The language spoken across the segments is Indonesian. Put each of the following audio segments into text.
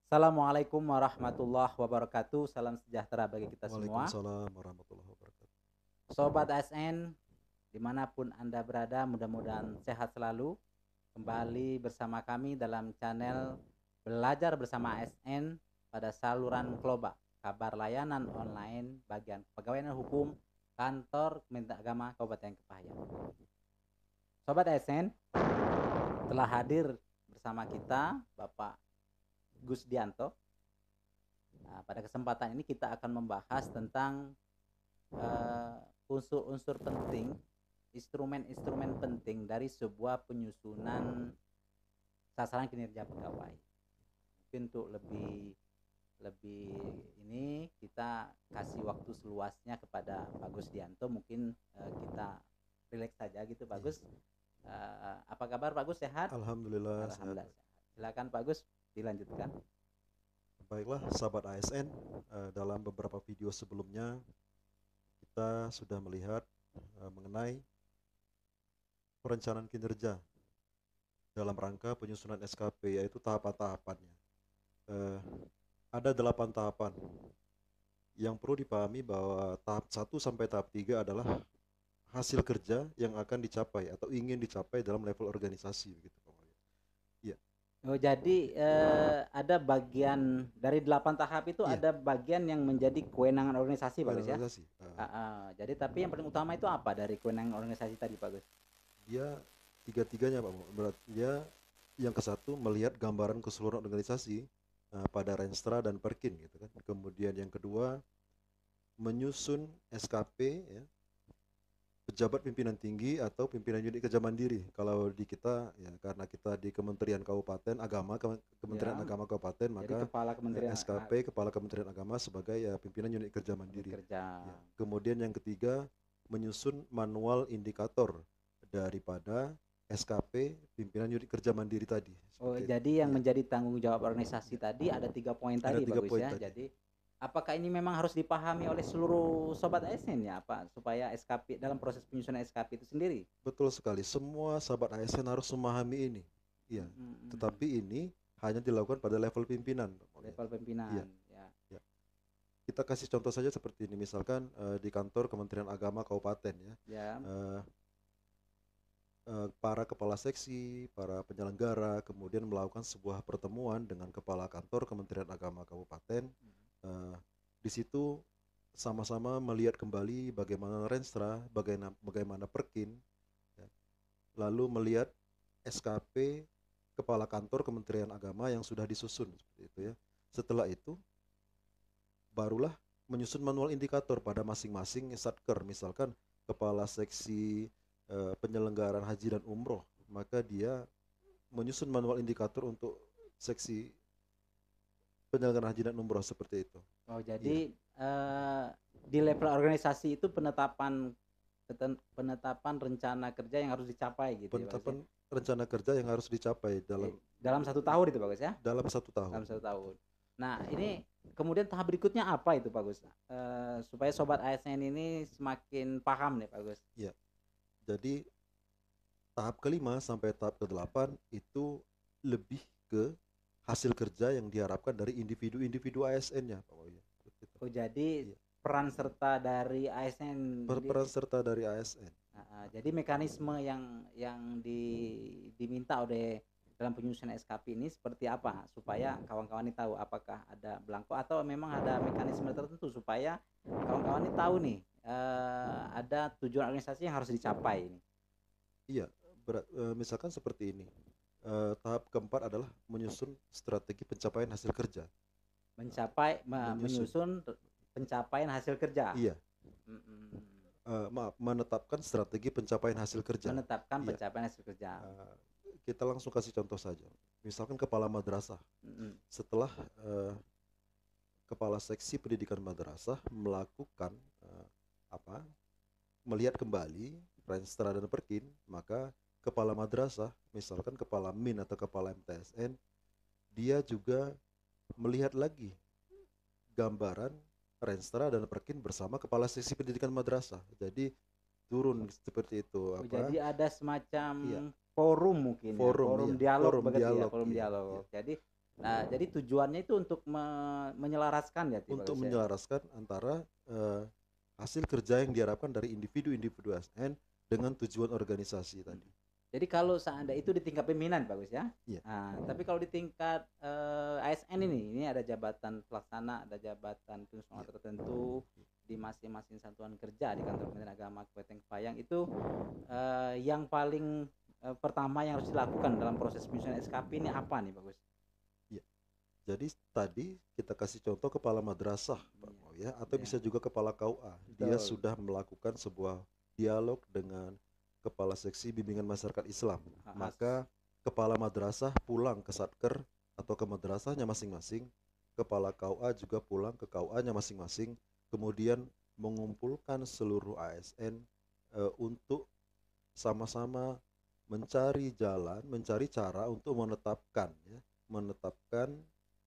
Assalamualaikum warahmatullahi wabarakatuh. Salam sejahtera bagi kita semua. Waalaikumsalam warahmatullahi wabarakatuh. Sobat ASN, dimanapun Anda berada, mudah-mudahan sehat selalu. Kembali bersama kami dalam channel Belajar Bersama ASN pada saluran Kloba, kabar layanan online bagian kepegawaian hukum kantor Kementerian Agama Kabupaten Kepahyang. Sobat ASN, telah hadir bersama kita Bapak Gus Dianto. Nah, pada kesempatan ini kita akan membahas tentang unsur-unsur penting, instrumen-instrumen penting dari sebuah penyusunan sasaran kinerja pegawai. Mungkin untuk lebih ini kita kasih waktu seluasnya kepada Pak Gus Dianto. Mungkin kita rileks saja gitu, Pak Gus. Apa kabar Pak Gus, sehat? Alhamdulillah sehat. Alhamdulillah sehat. Silakan Pak Gus dilanjutkan. Baiklah sahabat ASN, dalam beberapa video sebelumnya kita sudah melihat mengenai perencanaan kinerja dalam rangka penyusunan SKP, yaitu tahapan-tahapannya. Ada 8 tahapan yang perlu dipahami bahwa tahap 1 sampai tahap 3 adalah hasil kerja yang akan dicapai atau ingin dicapai dalam level organisasi begitu Pak Wahyud. Iya. Oh, jadi ada bagian dari 8 tahap itu, Iya. ada bagian yang menjadi kewenangan organisasi, Pak Gus ya. Organisasi. Jadi tapi yang paling utama itu apa dari kewenangan organisasi tadi, Pak Gus? Dia tiga-tiganya Pak. Berarti dia yang ke satu melihat gambaran keseluruhan organisasi pada Renstra dan Perkin gitu kan. Kemudian yang kedua menyusun SKP ya, pejabat pimpinan tinggi atau pimpinan unit kerja mandiri. Kalau di kita ya, karena kita di Kementerian Kabupaten Agama, Kementerian Ya, Agama Kabupaten, jadi maka kepala kementerian SKP Kepala Kementerian Agama sebagai ya, pimpinan unit kerja mandiri. kerja. Ya. Kemudian yang ketiga menyusun manual indikator daripada SKP pimpinan unit kerja mandiri tadi. Oh, Seperti jadi itu. yang Ya. menjadi tanggung jawab organisasi tadi ada 3 poin Ada tadi, 3 Pak Gus poin ya. tadi. Jadi apakah ini memang harus dipahami oleh seluruh sobat ASN ya, Pak, supaya SKP dalam proses penyusunan SKP itu sendiri? Betul sekali. Semua sahabat ASN harus memahami ini. Iya. Tetapi ini hanya dilakukan pada level pimpinan. Level pimpinan. Iya. Ya. Ya. Kita kasih contoh saja seperti ini. Misalkan di kantor Kementerian Agama Kabupaten ya. Ya. Para kepala seksi, para penyelenggara kemudian melakukan sebuah pertemuan dengan kepala kantor Kementerian Agama Kabupaten. Di situ sama-sama melihat kembali bagaimana Renstra, bagaimana Perkin, ya. Lalu melihat SKP kepala kantor Kementerian Agama yang sudah disusun seperti itu ya. Setelah itu barulah menyusun manual indikator pada masing-masing satker. Misalkan kepala seksi penyelenggaraan haji dan umroh, maka dia menyusun manual indikator untuk seksi penyelenggaraan haji dan umroh seperti itu. Oh, jadi di level organisasi itu penetapan rencana kerja yang harus dicapai gitu. Penetapan rencana kerja yang harus dicapai dalam 1 tahun itu, Pak Gus ya. Dalam 1 tahun. Dalam 1 tahun. Nah, ini kemudian tahap berikutnya apa itu, Pak Gus? Supaya sobat ASN ini semakin paham nih, Pak Gus. Iya. Jadi tahap ke-5 sampai tahap ke-8 itu lebih ke hasil kerja yang diharapkan dari individu-individu ASN-nya, Pak Wahyud. Oh, jadi peran serta dari ASN. Peran serta dari ASN. Jadi mekanisme yang diminta oleh dalam penyusunan SKP ini seperti apa supaya kawan-kawan ini tahu apakah ada belangko atau memang ada mekanisme tertentu supaya kawan-kawan ini tahu nih ada tujuan organisasi yang harus dicapai ini. Iya, misalkan seperti ini. Tahap keempat adalah menyusun strategi pencapaian hasil kerja. Menyusun pencapaian hasil kerja. Iya. Menetapkan strategi pencapaian hasil kerja. Menetapkan pencapaian hasil kerja. Kita langsung kasih contoh saja. Misalkan kepala madrasah. Setelah kepala seksi pendidikan madrasah melakukan melihat kembali Renstra dan Perkin, maka kepala madrasah, misalkan kepala MIN atau kepala MTSN, dia juga melihat lagi gambaran Renstra dan Perkin bersama kepala seksi pendidikan madrasah. Jadi turun seperti itu. Jadi ada semacam forum mungkin, forum dialog. Dialog. Jadi Nah, jadi tujuannya itu untuk menyelaraskan ya, Ti, Untuk Bagus ya? menyelaraskan antara hasil kerja yang diharapkan dari individu-individu ASN dengan tujuan organisasi Hmm. tadi. Jadi kalau seandainya itu di tingkat pimpinan Bagus ya. Iya, Nah, tapi kalau di tingkat ASN ini ada jabatan pelaksana, ada jabatan fungsional iya, tertentu iya. di masing-masing satuan kerja di kantor Kementerian Agama Kabupaten Payang itu yang paling pertama yang harus dilakukan dalam proses penyusunan SKP ini apa nih Bagus? Iya. Jadi tadi kita kasih contoh kepala madrasah, Pak Iya, Mau ya, atau iya, bisa juga kepala KUA. Dia betul. sudah melakukan sebuah dialog dengan kepala seksi bimbingan masyarakat Islam. Ah, Maka kepala madrasah pulang ke Satker atau ke madrasahnya masing-masing, kepala KUA juga pulang ke KUA-nya masing-masing, kemudian mengumpulkan seluruh ASN untuk sama-sama mencari jalan, mencari cara untuk menetapkan ya, menetapkan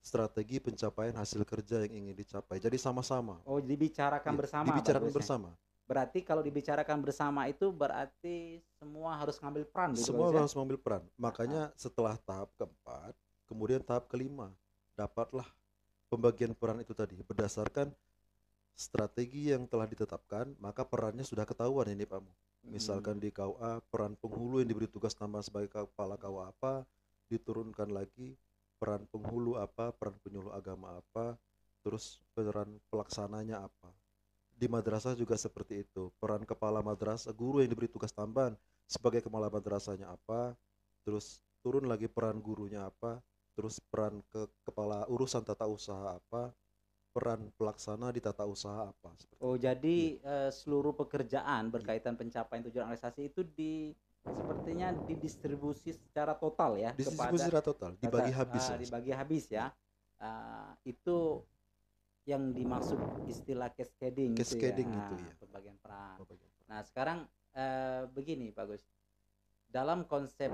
strategi pencapaian hasil kerja yang ingin dicapai. Jadi sama-sama, oh, dibicarakan iya, bersama dibicarakan Bagus ya. bersama. Berarti kalau dibicarakan bersama itu berarti semua harus ngambil peran gitu Semua Bagus ya? harus mengambil peran. Ah, ah. Makanya setelah tahap keempat, kemudian tahap kelima, dapatlah pembagian peran itu tadi berdasarkan strategi yang telah ditetapkan, maka perannya sudah ketahuan ini Pak Mu. Misalkan di KUA peran penghulu yang diberi tugas tambah sebagai kepala KUA apa, diturunkan lagi peran penghulu apa, peran penyuluh agama apa, terus peran pelaksananya apa. Di madrasah juga seperti itu. Peran kepala madrasah, guru yang diberi tugas tambahan sebagai kepala madrasahnya apa, terus turun lagi peran gurunya apa, terus peran kepala urusan tata usaha apa, peran pelaksana di tata usaha apa seperti Oh, itu. Iya. jadi seluruh pekerjaan Iya. berkaitan pencapaian tujuan organisasi itu sepertinya didistribusi secara total ya Distribusi kepada secara total, dibagi habis lah dibagi seperti itu. habis Iya. ya. Itu yang dimaksud istilah cascading itu ya, Cascading itu ya. pembagian peran. Pembagian peran. Nah, sekarang begini Pak Gus, dalam konsep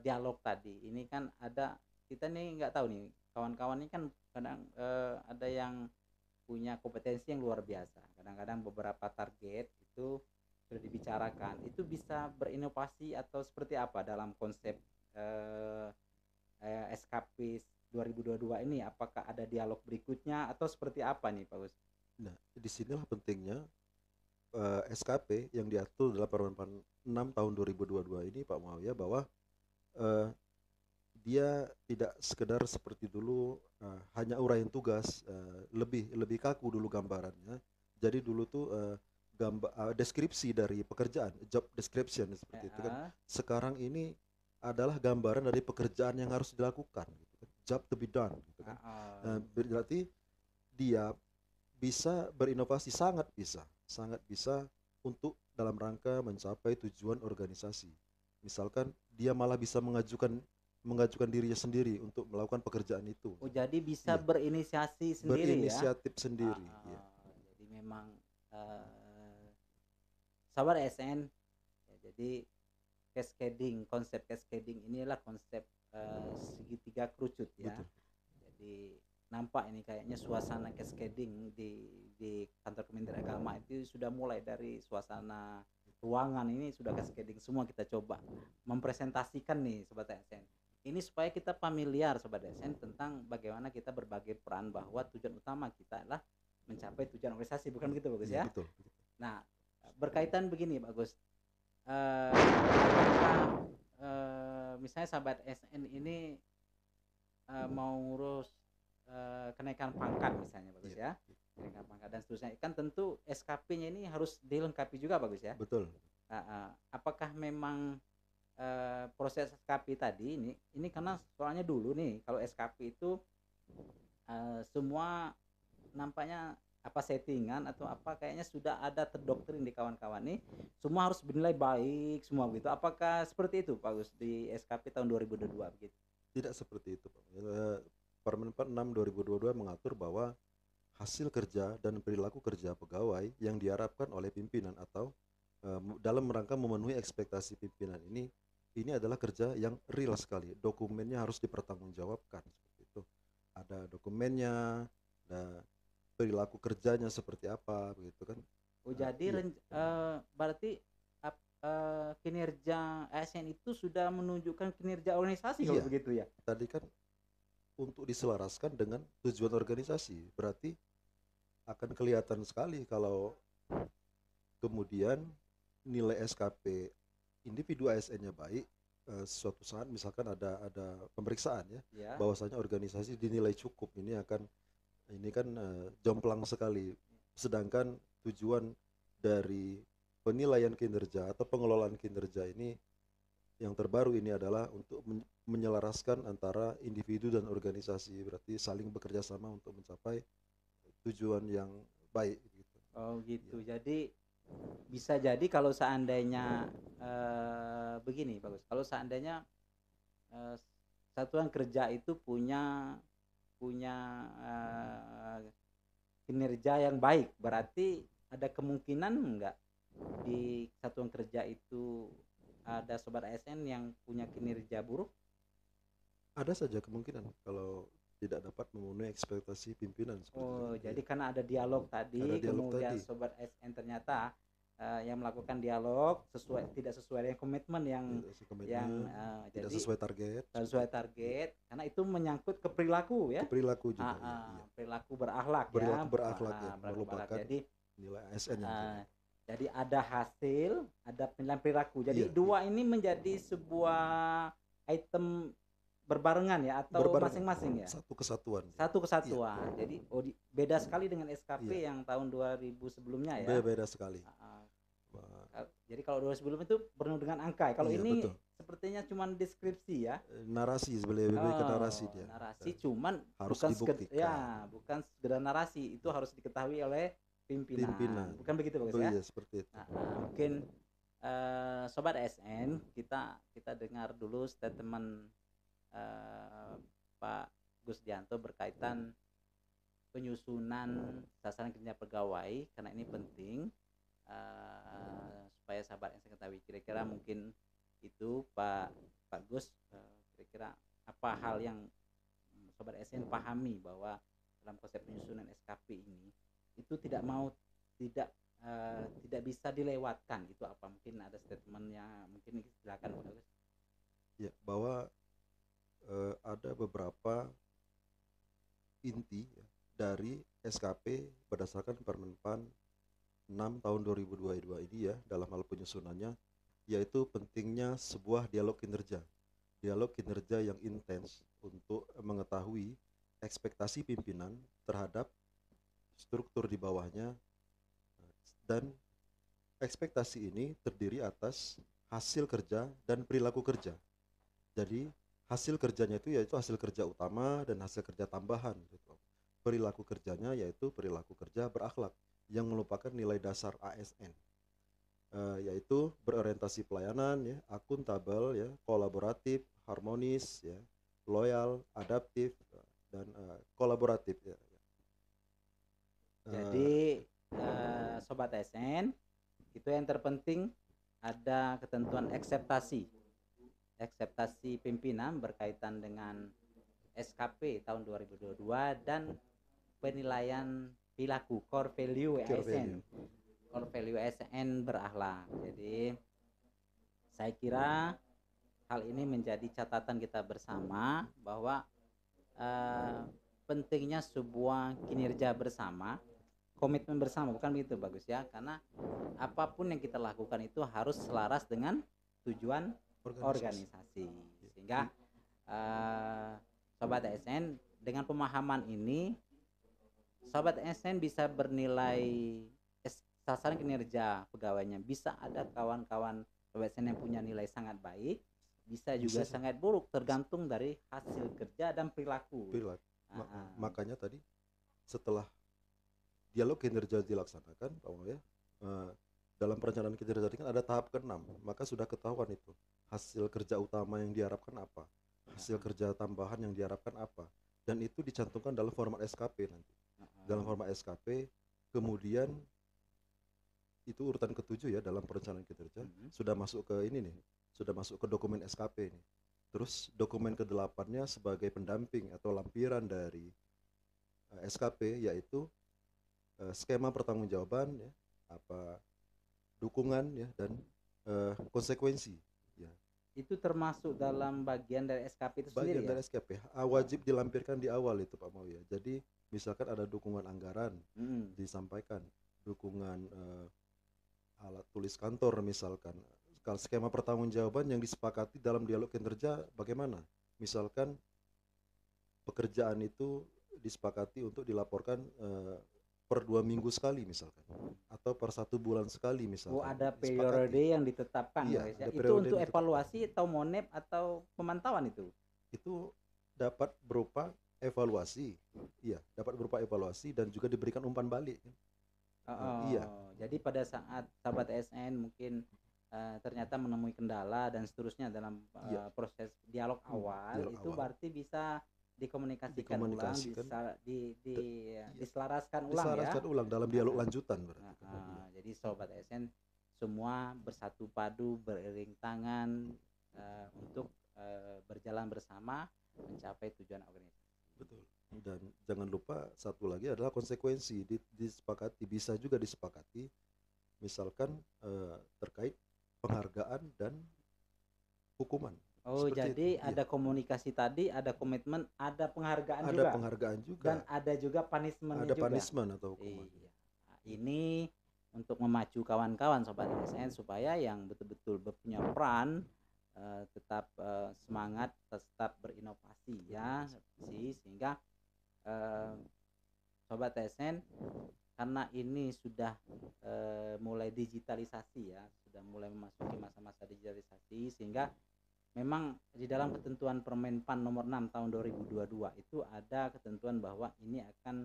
dialog tadi ini kan ada, kita nih nggak tahu nih, kawan-kawan ini kan kadang ada yang punya kompetensi yang luar biasa. Kadang-kadang beberapa target itu sudah dibicarakan. Itu bisa berinovasi atau seperti apa dalam konsep eh, SKP 2022 ini? Apakah ada dialog berikutnya atau seperti apa nih, Pak Gus? Nah, disinilah pentingnya SKP yang diatur dalam Permen 6 tahun 2022 ini Pak Muawiyah bahwa eh, dia tidak sekedar seperti dulu hanya uraian tugas, lebih lebih kaku dulu gambarannya. Jadi dulu tuh deskripsi dari pekerjaan, job description seperti itu kan. Eh, Sekarang ini adalah gambaran dari pekerjaan yang harus dilakukan, gitu kan. Job to be done, gitu kan. Berarti dia bisa berinovasi, sangat bisa untuk dalam rangka mencapai tujuan organisasi. Misalkan dia malah bisa mengajukan dirinya sendiri untuk melakukan pekerjaan itu. oh, jadi bisa Iya, berinisiasi sendiri ya? berinisiatif sendiri. Iya, Jadi memang eh, sahabat SN, ya, jadi cascading, konsep cascading inilah konsep segitiga kerucut ya. betul. Jadi nampak ini kayaknya suasana cascading di kantor Kementerian Agama itu sudah mulai dari suasana ruangan ini sudah cascading semua, kita coba mempresentasikan nih Sobat ASN. Ini supaya kita familiar Sobat ASN tentang bagaimana kita berbagi peran, bahwa tujuan utama kita adalah mencapai tujuan organisasi, bukan begitu Bagus Iya, ya? betul. Nah, berkaitan begini Bagus, apakah misalnya sahabat SN ini mau ngurus kenaikan pangkat misalnya Bagus Iya, ya, kenaikan pangkat dan seterusnya, kan tentu SKP-nya ini harus dilengkapi juga Bagus ya. betul. Apakah memang proses SKP tadi ini karena soalnya dulu nih kalau SKP itu semua nampaknya apa settingan atau apa, kayaknya sudah ada terdoktrin di kawan-kawan nih semua harus bernilai baik semua begitu. Apakah seperti itu Pak Gus di SKP tahun 2022 begitu? Tidak seperti itu, Pak. Permen 46 2022 mengatur bahwa hasil kerja dan perilaku kerja pegawai yang diharapkan oleh pimpinan atau dalam rangka memenuhi ekspektasi pimpinan ini adalah kerja yang real sekali. Dokumennya harus dipertanggungjawabkan seperti itu. Ada dokumennya, ada perilaku kerjanya seperti apa begitu kan. Oh, jadi Iya, berarti kinerja ASN itu sudah menunjukkan kinerja organisasi kalau iya. begitu ya? Tadi kan untuk diselaraskan dengan tujuan organisasi. Berarti akan kelihatan sekali kalau kemudian nilai SKP individu ASN-nya baik, suatu saat misalkan ada pemeriksaan ya, Ya. bahwasanya organisasi dinilai cukup, ini kan jomplang sekali. Sedangkan tujuan dari penilaian kinerja atau pengelolaan kinerja ini yang terbaru ini adalah untuk menyelaraskan antara individu dan organisasi, berarti saling bekerja sama untuk mencapai tujuan yang baik gitu. Oh gitu. Jadi bisa jadi kalau seandainya begini bagus. Kalau seandainya eh, satuan kerja itu punya punya kinerja yang baik, berarti ada kemungkinan enggak di satuan kerja itu ada sobat ASN yang punya kinerja buruk? Ada saja kemungkinan kalau tidak dapat memenuhi ekspektasi pimpinan seperti itu. Oh, jadi Iya. karena ada dialog tadi, Ada dialog kemudian tadi. sobat ASN ternyata yang melakukan dialog tidak sesuai dengan komitmen Tidak komitmen, tidak jadi sesuai target, seperti sesuai itu. Iya. target, karena itu menyangkut ke perilaku ya. Ke perilaku juga ya, iya. Perilaku berakhlak ya, Perilaku berakhlak ya, perilaku berakhlak. melupakan Jadi nilai ASN yang tinggi. jadi ada hasil, ada penilaian perilaku. Jadi Iya, dua ini menjadi sebuah item berbarengan ya atau berbarengan, masing-masing ya? satu kesatuan. Satu Iya, kesatuan. Jadi beda sekali dengan SKP iya, yang tahun 2000 sebelumnya ya. beda sekali. Jadi kalau 2000 sebelum itu penuh dengan angka. Kalau Iya, ini betul. sepertinya cuma deskripsi ya. Narasi sebenarnya, lebih ke narasi dia. Narasi cuman Harus bukan dibuktikan. bukan sekedar narasi, itu harus diketahui oleh pimpinan. Bukan begitu Bagus ya? Iya, seperti itu. Mungkin sobat ASN kita dengar dulu statement Pak Gus Dianto berkaitan penyusunan sasaran kinerja pegawai, karena ini penting supaya sahabat yang saya ketahui. Kira-kira mungkin itu Pak Gus, kira-kira apa hal yang sobat ASN pahami bahwa dalam konsep penyusunan SKP ini itu tidak bisa dilewatkan, itu apa? Mungkin ada statementnya, mungkin silakan Pak Gus. Ya, bahwa ada beberapa inti ya, dari SKP berdasarkan Permenpan 6 tahun 2022 ini ya, dalam hal penyusunannya, yaitu pentingnya sebuah dialog kinerja yang intens untuk mengetahui ekspektasi pimpinan terhadap struktur di bawahnya, dan ekspektasi ini terdiri atas hasil kerja dan perilaku kerja. Jadi hasil kerjanya itu yaitu hasil kerja utama dan hasil kerja tambahan gitu. Perilaku kerjanya yaitu perilaku kerja berakhlak yang merupakan nilai dasar ASN, yaitu berorientasi pelayanan ya, akuntabel ya, kolaboratif, harmonis ya, loyal, adaptif, dan kolaboratif ya. Jadi sobat ASN, itu yang terpenting ada ketentuan akseptasi pimpinan berkaitan dengan SKP tahun 2022 dan penilaian perilaku core value ASN berakhlak. Jadi saya kira hal ini menjadi catatan kita bersama bahwa pentingnya sebuah kinerja bersama, komitmen bersama, bukan begitu Bagus ya, karena apapun yang kita lakukan itu harus selaras dengan tujuan organisasi. Sehingga sobat ASN dengan pemahaman ini, sobat ASN bisa bernilai sasaran kinerja pegawainya. Bisa ada kawan-kawan sobat ASN yang punya nilai sangat baik, bisa juga sangat buruk, tergantung dari hasil kerja dan perilaku. Makanya tadi setelah dialog kinerja dilaksanakan, Pak ya, dalam perencanaan kinerja tadi kan ada tahap ke-6, maka sudah ketahuan itu hasil kerja utama yang diharapkan apa, hasil kerja tambahan yang diharapkan apa, dan itu dicantumkan dalam format SKP nanti. Dalam format SKP, kemudian itu urutan ke-7 ya dalam perencanaan kinerja, sudah masuk ke ini nih, sudah masuk ke dokumen SKP nih. Terus dokumen ke-8-nya sebagai pendamping atau lampiran dari SKP, yaitu skema pertanggungjawaban ya, dukungan ya, dan konsekuensi ya. Itu termasuk dalam bagian dari SKP itu Bagian sendiri ya? dari SKP wajib dilampirkan di awal itu Pak Mawi ya. Jadi misalkan ada dukungan anggaran Mm. disampaikan, dukungan alat tulis kantor misalkan. Kalau skema pertanggungjawaban yang disepakati dalam dialog kinerja bagaimana? Misalkan pekerjaan itu disepakati untuk dilaporkan per 2 minggu sekali misalkan, atau per 1 bulan sekali Oh, misalkan. ada Disepakati. periode yang ditetapkan Iya, guys ya. ada Itu periode untuk yang ditetapkan. evaluasi atau monep atau pemantauan itu? Itu dapat berupa evaluasi, iya, dapat berupa evaluasi dan juga diberikan umpan balik. Iya, Jadi pada saat sahabat SN mungkin ternyata menemui kendala dan seterusnya dalam iya, proses dialog awal, dialog itu awal berarti bisa dikomunikasikan ulang, dikomunikasikan, da- diselaraskan ulang ya. diselaraskan ulang dalam dialog lanjutan berarti kan. Iya, Jadi sobat SN semua bersatu padu, beriring tangan untuk berjalan bersama mencapai tujuan organisasi. betul. Dan jangan lupa satu lagi adalah konsekuensi disepakati, bisa juga disepakati misalkan terkait penghargaan dan hukuman. Oh, Seperti jadi itu. Iya. ada komunikasi tadi, ada komitmen, ada penghargaan Ada juga, penghargaan juga, dan ada juga punishment-nya ada juga. punishment atau hukuman. Iya. Nah, ini untuk memacu kawan-kawan sobat SN supaya yang betul-betul punya peran tetap semangat, tetap berinovasi ya, sehingga sobat SN karena ini sudah mulai digitalisasi ya, sudah mulai memasuki masa-masa digitalisasi, sehingga memang di dalam ketentuan Permenpan nomor 6 tahun 2022 itu ada ketentuan bahwa ini akan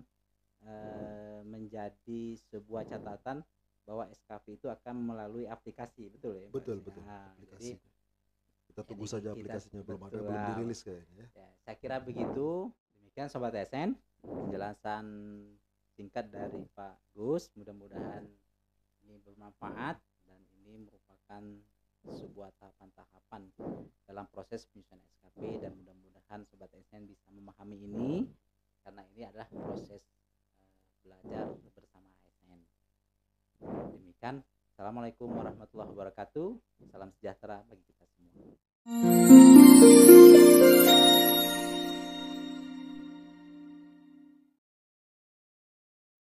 menjadi sebuah catatan bahwa SKP itu akan melalui aplikasi, betul ya? Betul, betul. Nah, Aplikasi. jadi Kita tunggu saja aplikasinya, belum dirilis kayaknya. Ya, saya kira begitu. Demikian sobat SN, penjelasan singkat dari Pak Gus. Mudah-mudahan ini bermanfaat dan ini merupakan sebuah tahapan-tahapan dalam proses penyusunan SKP, dan mudah-mudahan sobat SN bisa memahami ini karena ini adalah proses belajar bersama ASN. Demikian, assalamualaikum warahmatullahi wabarakatuh. Salam sejahtera bagi kita semua.